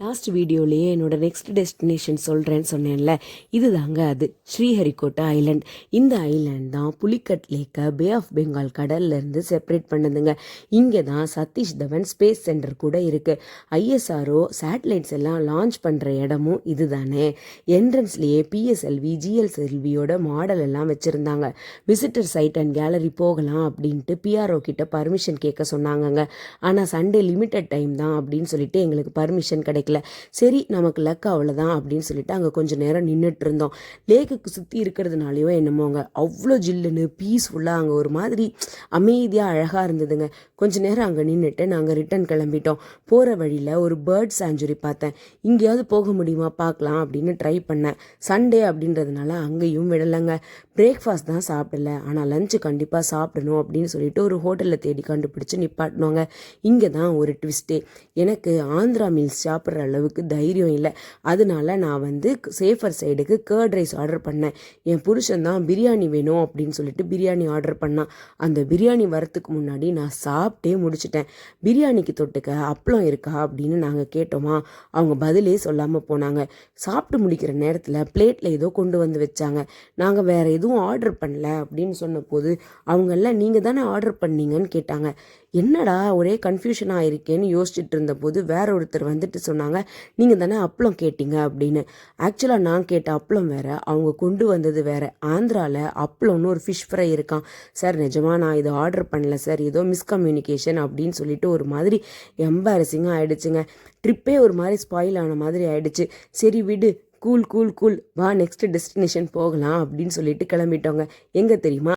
Last வீடியோலேயே என்னோட next destination சொல்கிறேன்னு சொன்னேன்ல, இது தாங்க அது ஸ்ரீஹரிகோட்டா ஐலண்ட். இந்த ஐலாண்ட் தான் Pulicat லேக்கை bay of Bengal கடல்லேருந்து separate பண்ணுதுங்க. இங்கே தான் சதீஷ் தவன் ஸ்பேஸ் சென்டர் கூட இருக்குது. ஐஎஸ்ஆர்ஓ சேட்டலைட்ஸ் எல்லாம் லான்ச் பண்ணுற இடமும் இது தானே. என்ட்ரன்ஸ்லேயே பிஎஸ்எல்வி ஜிஎல்எல்வியோட மாடல் எல்லாம் வச்சுருந்தாங்க. விசிட்டர் சைட் அண்ட் கேலரி போகலாம் அப்படின்ட்டு பிஆர்ஓ கிட்ட பர்மிஷன் கேட்க சொன்னாங்கங்க. ஆனால் சண்டே லிமிட்டட் டைம் தான் அப்படின்னு சொல்லிட்டு எங்களுக்கு பர்மிஷன் கிடைக்கல. சரி நமக்கு லக் அவ்வளோதான் அப்படின்னு சொல்லிட்டு அங்கே கொஞ்சம் நேரம் நின்றுட்டு இருந்தோம். லேக்குக்கு சுற்றி இருக்கிறதுனாலையோ என்னமோங்க அவ்வளோ ஜில்லுன்னு பீஸ்ஃபுல்லாக அங்கே ஒரு மாதிரி அமைதியாக அழகாக இருந்ததுங்க. கொஞ்ச நேரம் அங்கே நின்றுட்டு நாங்கள் ரிட்டன் கிளம்பிட்டோம். போகிற வழியில் ஒரு பேர்ட் சாஞ்சுரி பார்த்தேன். இங்கேயாவது போக முடியுமா பார்க்கலாம் அப்படின்னு ட்ரை பண்ணேன். சண்டே அப்படின்றதுனால அங்கேயும் விடலைங்க. பிரேக்ஃபாஸ்ட் தான் சாப்பிடல, ஆனால் லஞ்சு கண்டிப்பாக சாப்பிடணும் அப்படின்னு சொல்லிட்டு ஒரு ஹோட்டலில் தேடி கண்டுபிடிச்சி நிப்பாட்டினோங்க. இங்கே தான் ஒரு ட்விஸ்ட்டே. எனக்கு ஆந்திரா மீல்ஸ் சாப்பிட்ற அளவுக்கு தைரியம் இல்லை. அதனால நான் சேஃபர் சைடுக்கு கர்ட் ரைஸ் ஆர்டர் பண்ணேன். என் புருஷன் தான் பிரியாணி வேணும் அப்படின்னு சொல்லிட்டு பிரியாணி ஆர்டர் பண்ணான். அந்த பிரியாணி வரத்துக்கு முன்னாடி நான் சாப்பிட்டே முடிச்சிட்டேன். பிரியாணிக்கு தொட்டுக்க அப்பளம் இருக்கா அப்படின்னு நாங்கள் கேட்டோமா, அவங்க பதிலே சொல்லாமல் போனாங்க. சாப்பிட்டு முடிக்கிற நேரத்தில் பிளேட்டில் ஏதோ கொண்டு வந்து வச்சாங்க. நாங்கள் வேறு எதுவும் ஆர்டர் பண்ணல அப்படின்னு சொன்ன போது அவங்கெல்லாம் நீங்கள் தானே ஆர்டர் பண்ணீங்கன்னு கேட்டாங்க. என்னடா ஒரே கன்ஃபியூஷனாக இருக்கேன்னு யோசிச்சுட்டு இருந்தபோது வேற ஒருத்தர் வந்துட்டு சொன்னாங்க, நீங்கள் தானே அப்பளம் கேட்டீங்க அப்படின்னு. ஆக்சுவலாக நான் கேட்ட அப்பளம் வேற, அவங்க கொண்டு வந்தது வேற. ஆந்திராவில் அப்பளம்னு ஒரு ஃபிஷ் ஃப்ரை இருக்கான். சார் நிஜமாக நான் இதை ஆர்டர் பண்ணல சார், ஏதோ மிஸ்கம்யூனிகேஷன் அப்படின்னு சொல்லிட்டு ஒரு மாதிரி எம்பாரசிங்காக ஆயிடுச்சுங்க. ட்ரிப்பே ஒரு மாதிரி ஸ்பாயில் ஆன மாதிரி ஆயிடுச்சு. சரி விடு, கூல் கூல் கூல், வா நெக்ஸ்ட் டெஸ்டினேஷன் போகலாம் அப்படின்னு சொல்லிட்டு கிளம்பிட்டோங்க. எங்கே தெரியுமா?